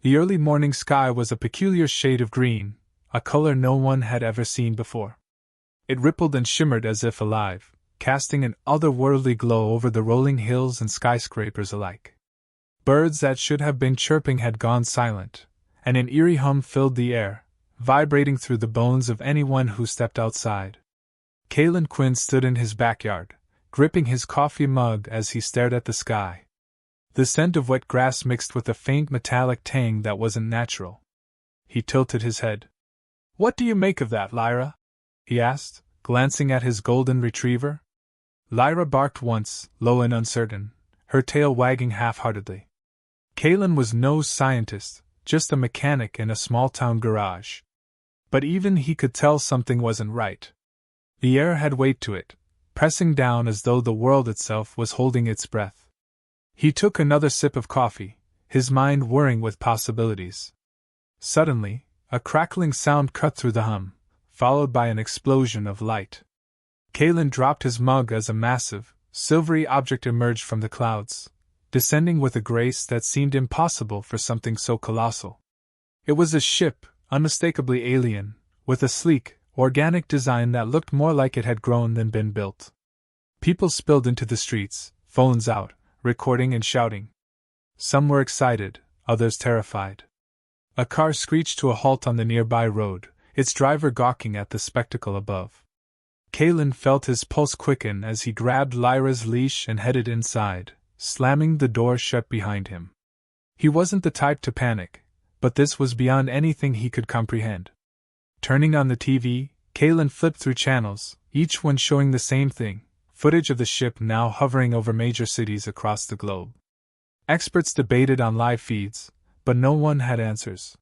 The early morning sky was a peculiar shade of green, a color no one had ever seen before. It rippled and shimmered as if alive, casting an otherworldly glow over the rolling hills and skyscrapers alike. Birds that should have been chirping had gone silent, and an eerie hum filled the air, vibrating through the bones of anyone who stepped outside. Kalen Quinn stood in his backyard, gripping his coffee mug as he stared at the sky. The scent of wet grass mixed with a faint metallic tang that wasn't natural. He tilted his head. "What do you make of that, Lyra?" he asked, glancing at his golden retriever. Lyra barked once, low and uncertain, her tail wagging half-heartedly. Kalen was no scientist, just a mechanic in a small-town garage. But even he could tell something wasn't right. The air had weight to it, pressing down as though the world itself was holding its breath. He took another sip of coffee, his mind whirring with possibilities. Suddenly, a crackling sound cut through the hum, followed by an explosion of light. Kalen dropped his mug as a massive, silvery object emerged from the clouds, descending with a grace that seemed impossible for something so colossal. It was a ship, unmistakably alien, with a sleek, organic design that looked more like it had grown than been built. People spilled into the streets, phones out, recording and shouting. Some were excited, others terrified. A car screeched to a halt on the nearby road, its driver gawking at the spectacle above. Kalen felt his pulse quicken as he grabbed Lyra's leash and headed inside, slamming the door shut behind him. He wasn't the type to panic, but this was beyond anything he could comprehend. Turning on the TV, Kalen flipped through channels, each one showing the same thing: footage of the ship now hovering over major cities across the globe. Experts debated on live feeds, but no one had answers.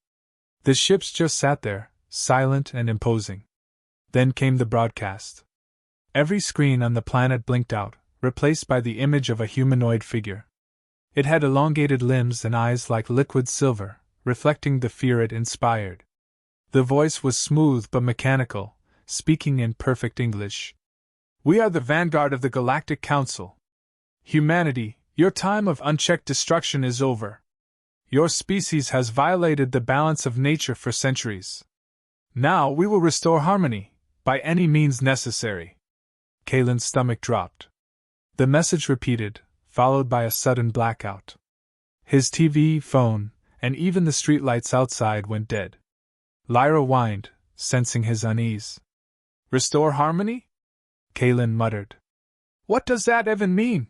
The ships just sat there, silent and imposing. Then came the broadcast. Every screen on the planet blinked out, replaced by the image of a humanoid figure. It had elongated limbs and eyes like liquid silver, reflecting the fear it inspired. The voice was smooth but mechanical, speaking in perfect English. "We are the vanguard of the Galactic Council. Humanity, your time of unchecked destruction is over. Your species has violated the balance of nature for centuries. Now we will restore harmony, by any means necessary." Kalen's stomach dropped. The message repeated, followed by a sudden blackout. His TV, phone, and even the streetlights outside went dead. Lyra whined, sensing his unease. "Restore harmony?" Kalen muttered. "What does that even mean?"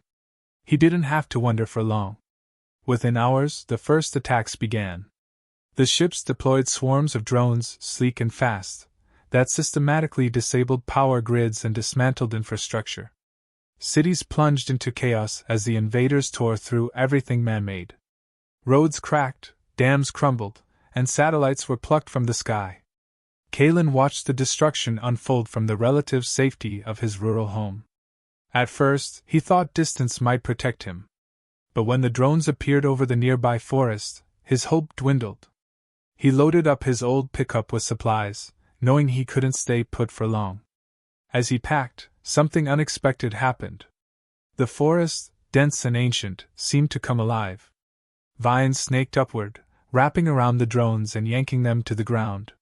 He didn't have to wonder for long. Within hours, the first attacks began. The ships deployed swarms of drones, sleek and fast, that systematically disabled power grids and dismantled infrastructure. Cities plunged into chaos as the invaders tore through everything man-made. Roads cracked, dams crumbled, and satellites were plucked from the sky. Kalen watched the destruction unfold from the relative safety of his rural home. At first, he thought distance might protect him. But when the drones appeared over the nearby forest, his hope dwindled. He loaded up his old pickup with supplies, knowing he couldn't stay put for long. As he packed, something unexpected happened. The forest, dense and ancient, seemed to come alive. Vines snaked upward, wrapping around the drones and yanking them to the ground.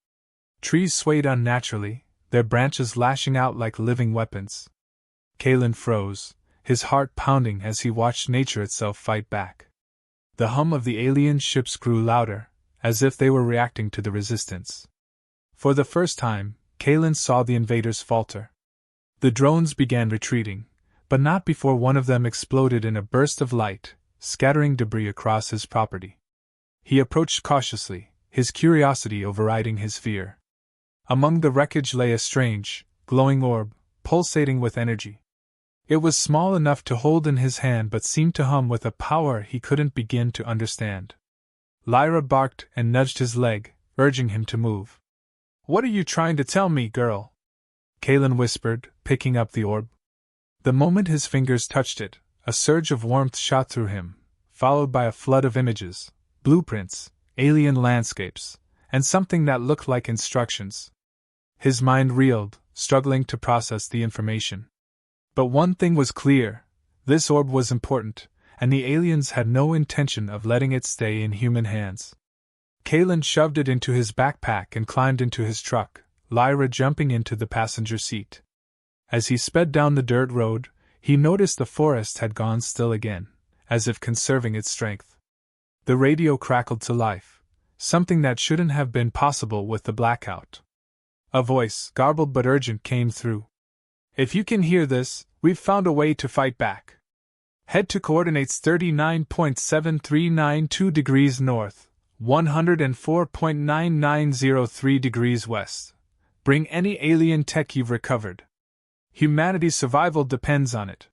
Trees swayed unnaturally, their branches lashing out like living weapons. Kalen froze, his heart pounding as he watched nature itself fight back. The hum of the alien ships grew louder, as if they were reacting to the resistance. For the first time, Kalen saw the invaders falter. The drones began retreating, but not before one of them exploded in a burst of light, scattering debris across his property. He approached cautiously, his curiosity overriding his fear. Among the wreckage lay a strange, glowing orb, pulsating with energy. It was small enough to hold in his hand but seemed to hum with a power he couldn't begin to understand. Lyra barked and nudged his leg, urging him to move. "What are you trying to tell me, girl?" Kalen whispered, picking up the orb. The moment his fingers touched it, a surge of warmth shot through him, followed by a flood of images, blueprints, alien landscapes, and something that looked like instructions. His mind reeled, struggling to process the information. But one thing was clear: this orb was important, and the aliens had no intention of letting it stay in human hands. Kalen shoved it into his backpack and climbed into his truck, Lyra jumping into the passenger seat. As he sped down the dirt road, he noticed the forest had gone still again, as if conserving its strength. The radio crackled to life, something that shouldn't have been possible with the blackout. A voice, garbled but urgent, came through. "If you can hear this, we've found a way to fight back. Head to coordinates 39.7392 degrees north, 104.9903 degrees west. Bring any alien tech you've recovered. Humanity's survival depends on it."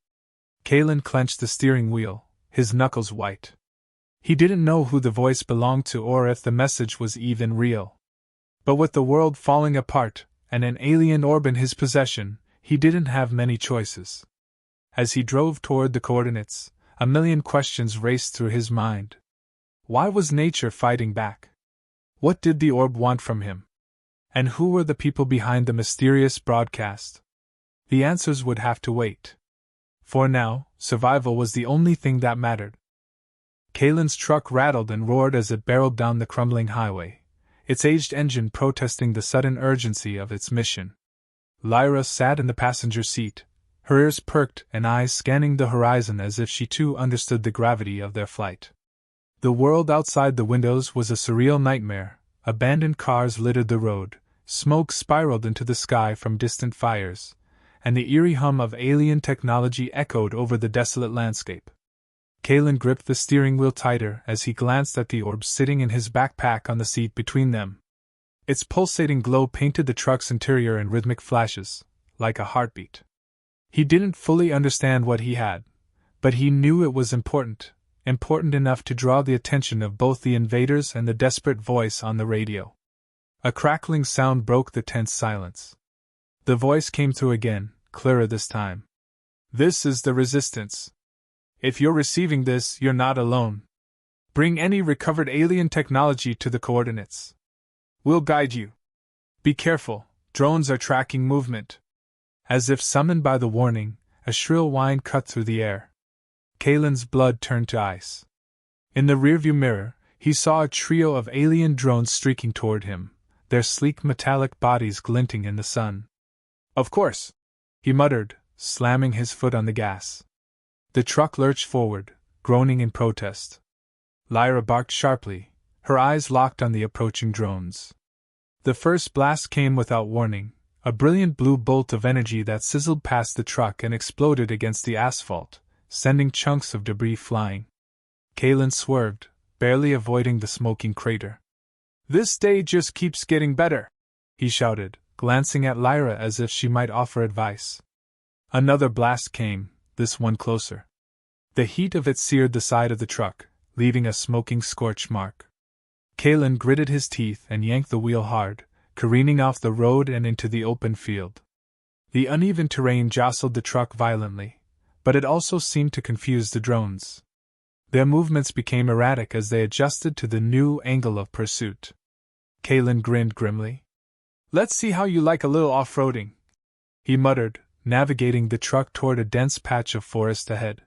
Kalen clenched the steering wheel, his knuckles white. He didn't know who the voice belonged to or if the message was even real. But with the world falling apart, and an alien orb in his possession, he didn't have many choices. As he drove toward the coordinates, a million questions raced through his mind. Why was nature fighting back? What did the orb want from him? And who were the people behind the mysterious broadcast? The answers would have to wait. For now, survival was the only thing that mattered. Kalen's truck rattled and roared as it barreled down the crumbling highway, its aged engine protesting the sudden urgency of its mission. Lyra sat in the passenger seat, her ears perked and eyes scanning the horizon as if she too understood the gravity of their flight. The world outside the windows was a surreal nightmare. Abandoned cars littered the road, smoke spiraled into the sky from distant fires, and the eerie hum of alien technology echoed over the desolate landscape. Kalen gripped the steering wheel tighter as he glanced at the orb sitting in his backpack on the seat between them. Its pulsating glow painted the truck's interior in rhythmic flashes, like a heartbeat. He didn't fully understand what he had, but he knew it was important enough to draw the attention of both the invaders and the desperate voice on the radio. A crackling sound broke the tense silence. The voice came through again, clearer this time. "This is the Resistance. If you're receiving this, you're not alone. Bring any recovered alien technology to the coordinates. We'll guide you. Be careful, drones are tracking movement." As if summoned by the warning, a shrill whine cut through the air. Kalen's blood turned to ice. In the rearview mirror, he saw a trio of alien drones streaking toward him, their sleek metallic bodies glinting in the sun. "Of course," he muttered, slamming his foot on the gas. The truck lurched forward, groaning in protest. Lyra barked sharply, her eyes locked on the approaching drones. The first blast came without warning, a brilliant blue bolt of energy that sizzled past the truck and exploded against the asphalt, sending chunks of debris flying. Kalen swerved, barely avoiding the smoking crater. "This day just keeps getting better," he shouted, glancing at Lyra as if she might offer advice. Another blast came, this one closer. The heat of it seared the side of the truck, leaving a smoking scorch mark. Kalen gritted his teeth and yanked the wheel hard, careening off the road and into the open field. The uneven terrain jostled the truck violently, but it also seemed to confuse the drones. Their movements became erratic as they adjusted to the new angle of pursuit. Kalen grinned grimly. "Let's see how you like a little off-roading," he muttered, navigating the truck toward a dense patch of forest ahead.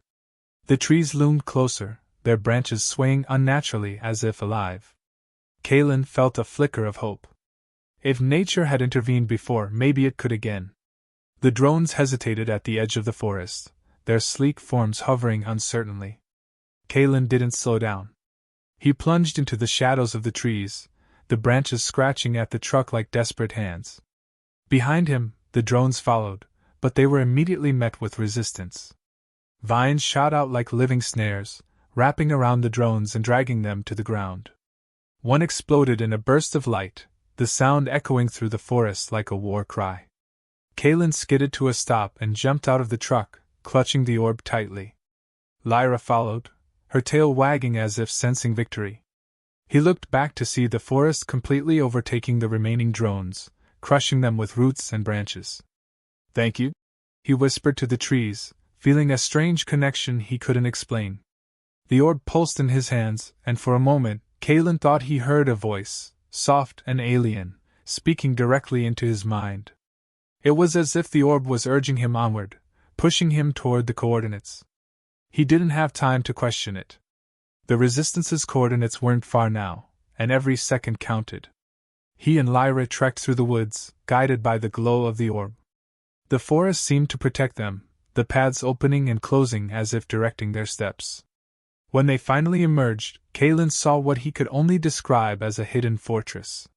The trees loomed closer, their branches swaying unnaturally as if alive. Kalen felt a flicker of hope. If nature had intervened before, maybe it could again. The drones hesitated at the edge of the forest, their sleek forms hovering uncertainly. Kalen didn't slow down. He plunged into the shadows of the trees, the branches scratching at the truck like desperate hands. Behind him, the drones followed, but they were immediately met with resistance. Vines shot out like living snares, wrapping around the drones and dragging them to the ground. One exploded in a burst of light, the sound echoing through the forest like a war cry. Kalen skidded to a stop and jumped out of the truck, clutching the orb tightly. Lyra followed, her tail wagging as if sensing victory. He looked back to see the forest completely overtaking the remaining drones, crushing them with roots and branches. "Thank you," he whispered to the trees, feeling a strange connection he couldn't explain. The orb pulsed in his hands, and for a moment, Kalen thought he heard a voice, soft and alien, speaking directly into his mind. It was as if the orb was urging him onward, pushing him toward the coordinates. He didn't have time to question it. The Resistance's coordinates weren't far now, and every second counted. He and Lyra trekked through the woods, guided by the glow of the orb. The forest seemed to protect them, the paths opening and closing as if directing their steps. When they finally emerged, Kalen saw what he could only describe as a hidden fortress.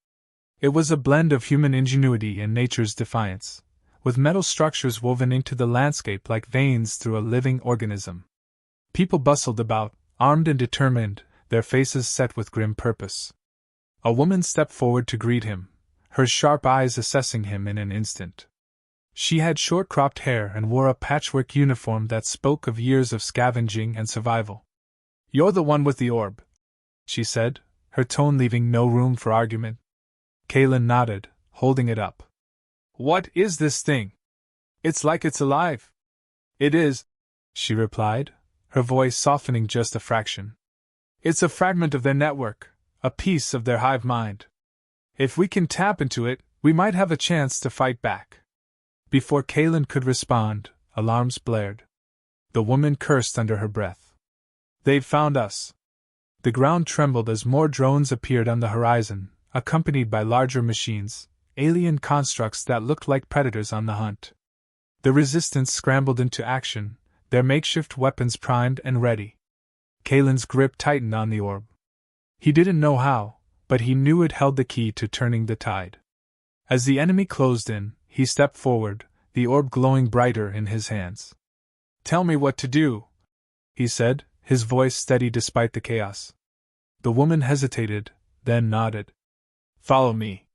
It was a blend of human ingenuity and nature's defiance, with metal structures woven into the landscape like veins through a living organism. People bustled about, armed and determined, their faces set with grim purpose. A woman stepped forward to greet him, her sharp eyes assessing him in an instant. She had short-cropped hair and wore a patchwork uniform that spoke of years of scavenging and survival. "You're the one with the orb," she said, her tone leaving no room for argument. Kalen nodded, holding it up. "What is this thing? It's like it's alive." "It is," she replied, her voice softening just a fraction. "It's a fragment of their network, a piece of their hive mind. If we can tap into it, we might have a chance to fight back." Before Kalen could respond, alarms blared. The woman cursed under her breath. "They've found us." The ground trembled as more drones appeared on the horizon, accompanied by larger machines, alien constructs that looked like predators on the hunt. The resistance scrambled into action, their makeshift weapons primed and ready. Kalen's grip tightened on the orb. He didn't know how, but he knew it held the key to turning the tide. As the enemy closed in, he stepped forward, the orb glowing brighter in his hands. "Tell me what to do," he said, his voice steady despite the chaos. The woman hesitated, then nodded. "Follow me.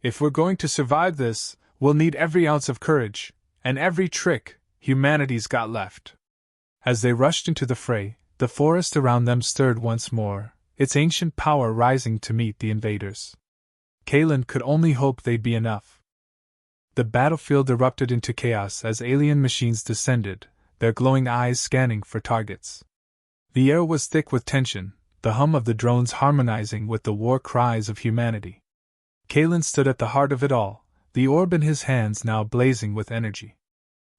If we're going to survive this, we'll need every ounce of courage, and every trick humanity's got left." As they rushed into the fray, the forest around them stirred once more, its ancient power rising to meet the invaders. Kalen could only hope they'd be enough. The battlefield erupted into chaos as alien machines descended, their glowing eyes scanning for targets. The air was thick with tension, the hum of the drones harmonizing with the war cries of humanity. Kalen stood at the heart of it all, the orb in his hands now blazing with energy.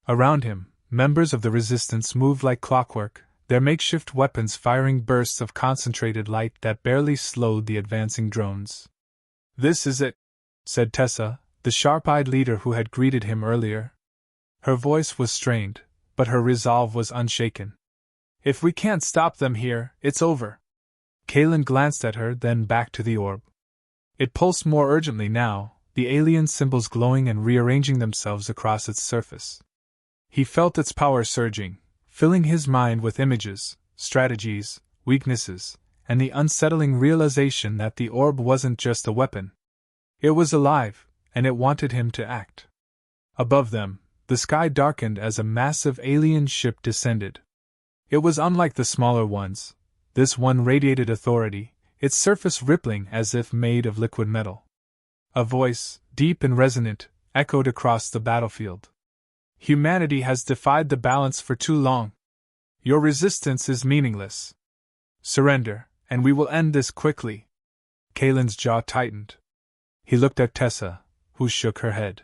Around him, members of the resistance moved like clockwork, their makeshift weapons firing bursts of concentrated light that barely slowed the advancing drones. "This is it," said Tessa, the sharp-eyed leader who had greeted him earlier. Her voice was strained, but her resolve was unshaken. "If we can't stop them here, it's over." Kalen glanced at her, then back to the orb. It pulsed more urgently now, the alien symbols glowing and rearranging themselves across its surface. He felt its power surging, filling his mind with images, strategies, weaknesses, and the unsettling realization that the orb wasn't just a weapon. It was alive, and it wanted him to act. Above them, the sky darkened as a massive alien ship descended. It was unlike the smaller ones. This one radiated authority, its surface rippling as if made of liquid metal. A voice, deep and resonant, echoed across the battlefield. "Humanity has defied the balance for too long. Your resistance is meaningless. Surrender, and we will end this quickly." Kalen's jaw tightened. He looked at Tessa, who shook her head.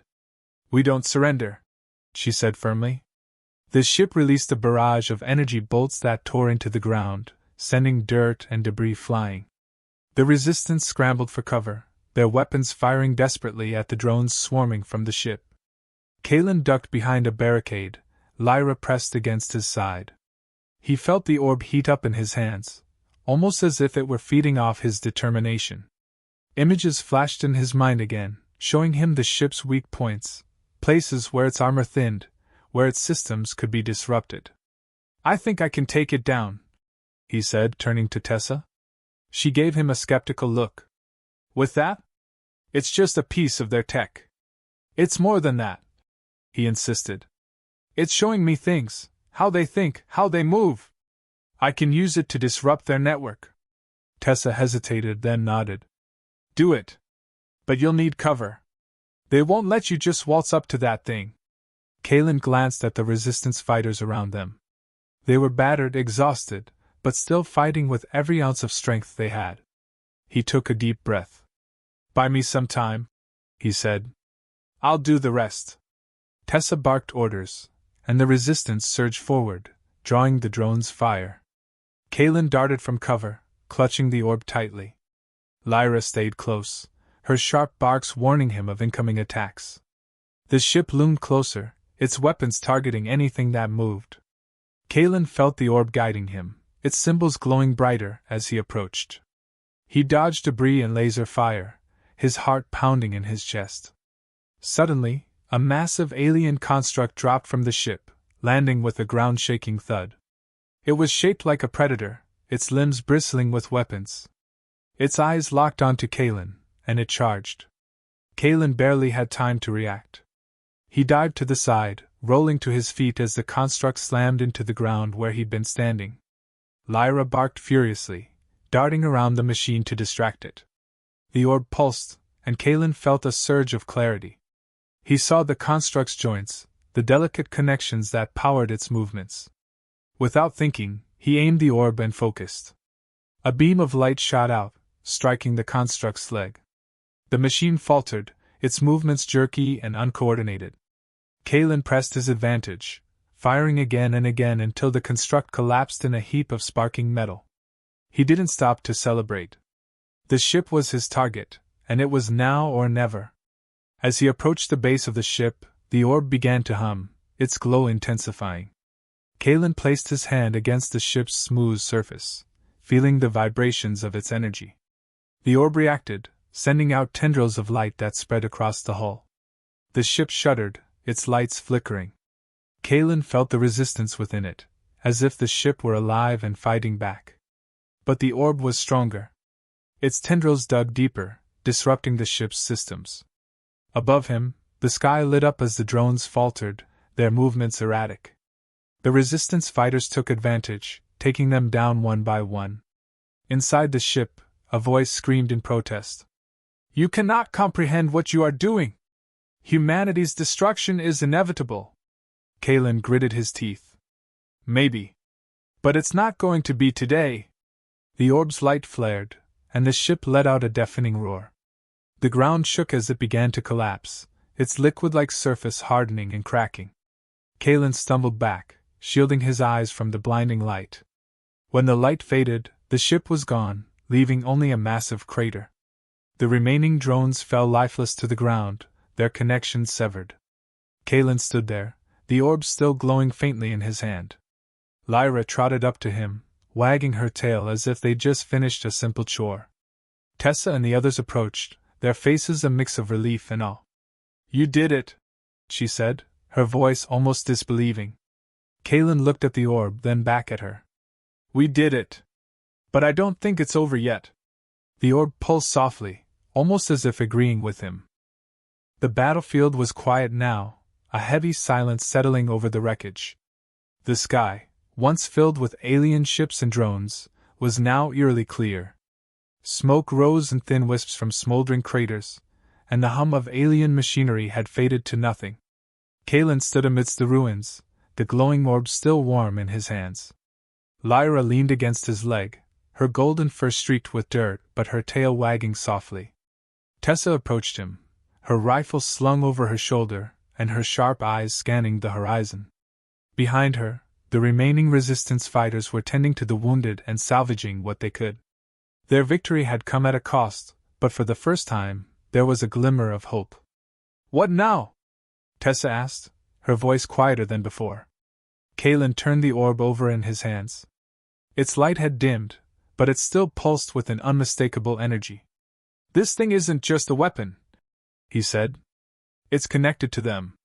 "We don't surrender," she said firmly. The ship released a barrage of energy bolts that tore into the ground, sending dirt and debris flying. The resistance scrambled for cover, their weapons firing desperately at the drones swarming from the ship. Kalen ducked behind a barricade, Lyra pressed against his side. He felt the orb heat up in his hands, almost as if it were feeding off his determination. Images flashed in his mind again, showing him the ship's weak points, places where its armor thinned, where its systems could be disrupted. "I think I can take it down," he said, turning to Tessa. She gave him a skeptical look. "With that? It's just a piece of their tech." "It's more than that," he insisted. "It's showing me things, how they think, how they move. I can use it to disrupt their network." Tessa hesitated, then nodded. "Do it. But you'll need cover. They won't let you just waltz up to that thing." Kalen glanced at the resistance fighters around them. They were battered, exhausted, but still fighting with every ounce of strength they had. He took a deep breath. "Buy me some time," he said. "I'll do the rest." Tessa barked orders, and the resistance surged forward, drawing the drone's fire. Kalen darted from cover, clutching the orb tightly. Lyra stayed close, her sharp barks warning him of incoming attacks. The ship loomed closer, its weapons targeting anything that moved. Kalen felt the orb guiding him, its symbols glowing brighter as he approached. He dodged debris and laser fire, his heart pounding in his chest. Suddenly, a massive alien construct dropped from the ship, landing with a ground-shaking thud. It was shaped like a predator, its limbs bristling with weapons. Its eyes locked onto Kalen, and it charged. Kalen barely had time to react. He dived to the side, rolling to his feet as the construct slammed into the ground where he'd been standing. Lyra barked furiously, darting around the machine to distract it. The orb pulsed, and Kalen felt a surge of clarity. He saw the construct's joints, the delicate connections that powered its movements. Without thinking, he aimed the orb and focused. A beam of light shot out, striking the construct's leg. The machine faltered, its movements jerky and uncoordinated. Kalen pressed his advantage, firing again and again until the construct collapsed in a heap of sparking metal. He didn't stop to celebrate. The ship was his target, and it was now or never. As he approached the base of the ship, the orb began to hum, its glow intensifying. Kalen placed his hand against the ship's smooth surface, feeling the vibrations of its energy. The orb reacted, sending out tendrils of light that spread across the hull. The ship shuddered, its lights flickering. Kalen felt the resistance within it, as if the ship were alive and fighting back. But the orb was stronger. Its tendrils dug deeper, disrupting the ship's systems. Above him, the sky lit up as the drones faltered, their movements erratic. The resistance fighters took advantage, taking them down one by one. Inside the ship, a voice screamed in protest. "You cannot comprehend what you are doing! Humanity's destruction is inevitable!" Kalen gritted his teeth. "Maybe. But it's not going to be today." The orb's light flared, and the ship let out a deafening roar. The ground shook as it began to collapse, its liquid-like surface hardening and cracking. Kalen stumbled back, shielding his eyes from the blinding light. When the light faded, the ship was gone, leaving only a massive crater. The remaining drones fell lifeless to the ground, their connections severed. Kalen stood there, the orb still glowing faintly in his hand. Lyra trotted up to him, wagging her tail as if they'd just finished a simple chore. Tessa and the others approached, their faces a mix of relief and awe. "You did it," she said, her voice almost disbelieving. Kalen looked at the orb, then back at her. "We did it. But I don't think it's over yet." The orb pulsed softly, almost as if agreeing with him. The battlefield was quiet now, a heavy silence settling over the wreckage. The sky, once filled with alien ships and drones, was now eerily clear. Smoke rose in thin wisps from smoldering craters, and the hum of alien machinery had faded to nothing. Kalen stood amidst the ruins, the glowing orb still warm in his hands. Lyra leaned against his leg, her golden fur streaked with dirt but her tail wagging softly. Tessa approached him, her rifle slung over her shoulder, and her sharp eyes scanning the horizon. Behind her, the remaining resistance fighters were tending to the wounded and salvaging what they could. Their victory had come at a cost, but for the first time, there was a glimmer of hope. "What now?" Tessa asked, her voice quieter than before. Kalen turned the orb over in his hands. Its light had dimmed, but it still pulsed with an unmistakable energy. "This thing isn't just a weapon," he said. "It's connected to them.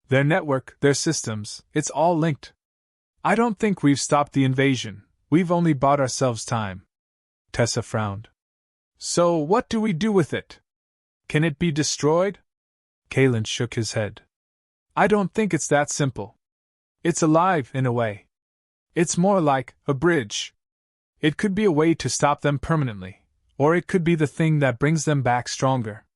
Their network, their systems, it's all linked. I don't think we've stopped the invasion, we've only bought ourselves time." Tessa frowned. "So what do we do with it? Can it be destroyed?" Kalen shook his head. "I don't think it's that simple. It's alive, in a way. It's more like a bridge. It could be a way to stop them permanently, or it could be the thing that brings them back stronger."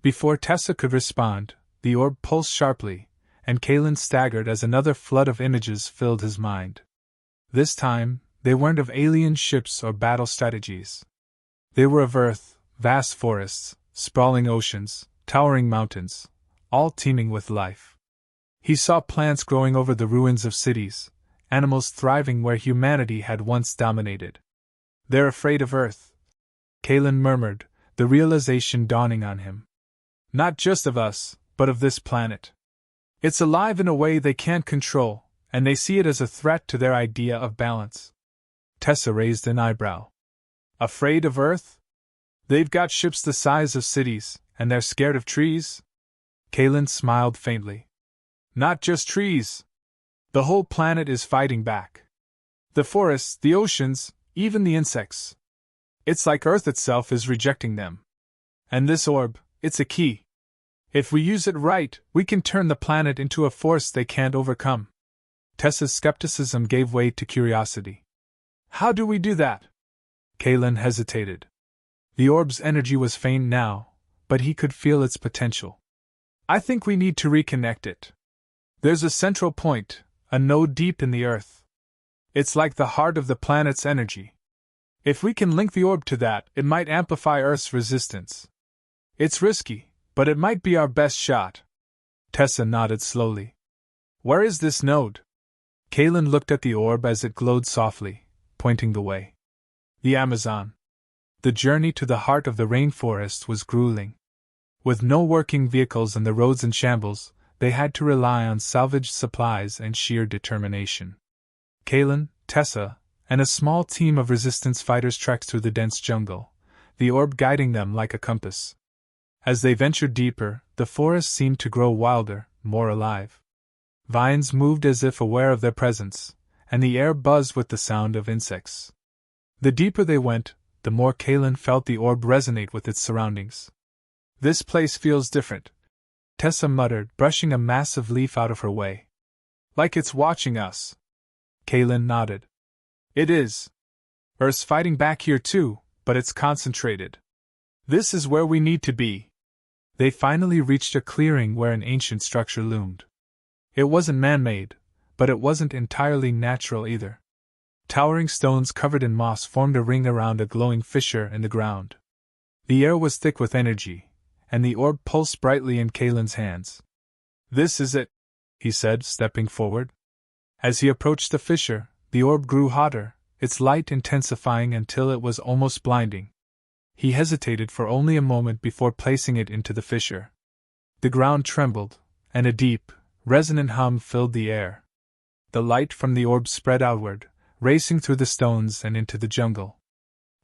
Before Tessa could respond, the orb pulsed sharply, and Kalen staggered as another flood of images filled his mind. This time, they weren't of alien ships or battle strategies. They were of Earth, vast forests, sprawling oceans, towering mountains, all teeming with life. He saw plants growing over the ruins of cities, animals thriving where humanity had once dominated. "They're afraid of Earth," Kalen murmured, the realization dawning on him. Not just of us, but of this planet. It's alive in a way they can't control, and they see it as a threat to their idea of balance. Tessa raised an eyebrow. Afraid of Earth? They've got ships the size of cities, and they're scared of trees? Kalen smiled faintly. Not just trees. The whole planet is fighting back. The forests, the oceans, even the insects. It's like Earth itself is rejecting them. And this orb, it's a key. If we use it right, we can turn the planet into a force they can't overcome. Tessa's skepticism gave way to curiosity. How do we do that? Kalen hesitated. The orb's energy was faint now, but he could feel its potential. I think we need to reconnect it. There's a central point, a node deep in the Earth. It's like the heart of the planet's energy. If we can link the orb to that, it might amplify Earth's resistance. It's risky, but it might be our best shot. Tessa nodded slowly. Where is this node? Kalen looked at the orb as it glowed softly, pointing the way. The Amazon. The journey to the heart of the rainforest was grueling. With no working vehicles and the roads in shambles, they had to rely on salvaged supplies and sheer determination. Kalen, Tessa, and a small team of resistance fighters trekked through the dense jungle, the orb guiding them like a compass. As they ventured deeper, the forest seemed to grow wilder, more alive. Vines moved as if aware of their presence, and the air buzzed with the sound of insects. The deeper they went, the more Kalen felt the orb resonate with its surroundings. This place feels different, Tessa muttered, brushing a massive leaf out of her way. Like it's watching us. Kalen nodded. It is. Earth's fighting back here too, but it's concentrated. This is where we need to be. They finally reached a clearing where an ancient structure loomed. It wasn't man-made, but it wasn't entirely natural either. Towering stones covered in moss formed a ring around a glowing fissure in the ground. The air was thick with energy, and the orb pulsed brightly in Kalen's hands. This is it, he said, stepping forward. As he approached the fissure, the orb grew hotter, its light intensifying until it was almost blinding. He hesitated for only a moment before placing it into the fissure. The ground trembled, and a deep, resonant hum filled the air. The light from the orb spread outward, racing through the stones and into the jungle.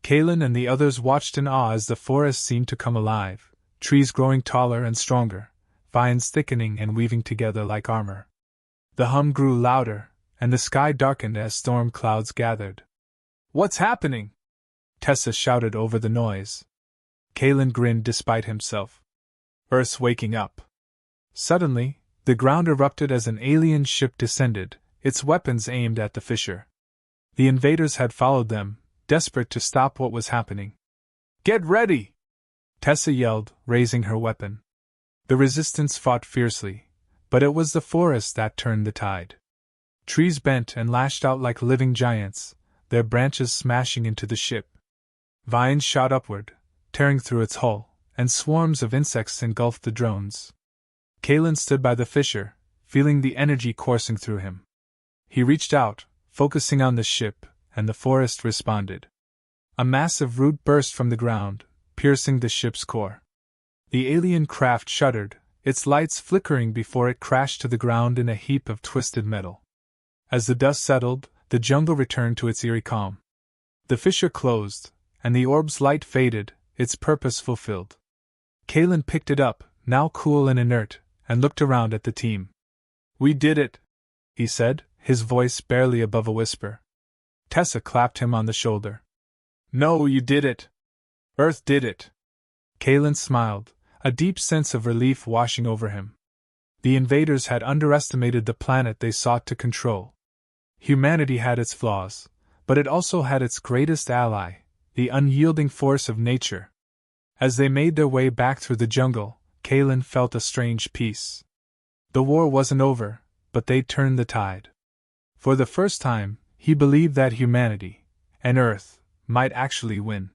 Kalen and the others watched in awe as the forest seemed to come alive, trees growing taller and stronger, vines thickening and weaving together like armor. The hum grew louder, and the sky darkened as storm clouds gathered. What's happening? Tessa shouted over the noise. Kalen grinned despite himself. Earth's waking up. Suddenly, the ground erupted as an alien ship descended, its weapons aimed at the fissure. The invaders had followed them, desperate to stop what was happening. Get ready! Tessa yelled, raising her weapon. The resistance fought fiercely, but it was the forest that turned the tide. Trees bent and lashed out like living giants, their branches smashing into the ship. Vines shot upward, tearing through its hull, and swarms of insects engulfed the drones. Kalen stood by the fissure, feeling the energy coursing through him. He reached out, focusing on the ship, and the forest responded. A massive root burst from the ground, piercing the ship's core. The alien craft shuddered, its lights flickering before it crashed to the ground in a heap of twisted metal. As the dust settled, the jungle returned to its eerie calm. The fissure closed, and the orb's light faded, its purpose fulfilled. Kalen picked it up, now cool and inert, and looked around at the team. We did it, he said, his voice barely above a whisper. Tessa clapped him on the shoulder. No, you did it. Earth did it. Kalen smiled, a deep sense of relief washing over him. The invaders had underestimated the planet they sought to control. Humanity had its flaws, but it also had its greatest ally, the unyielding force of nature. As they made their way back through the jungle, Kalen felt a strange peace. The war wasn't over, but they'd turned the tide. For the first time, he believed that humanity, and Earth, might actually win.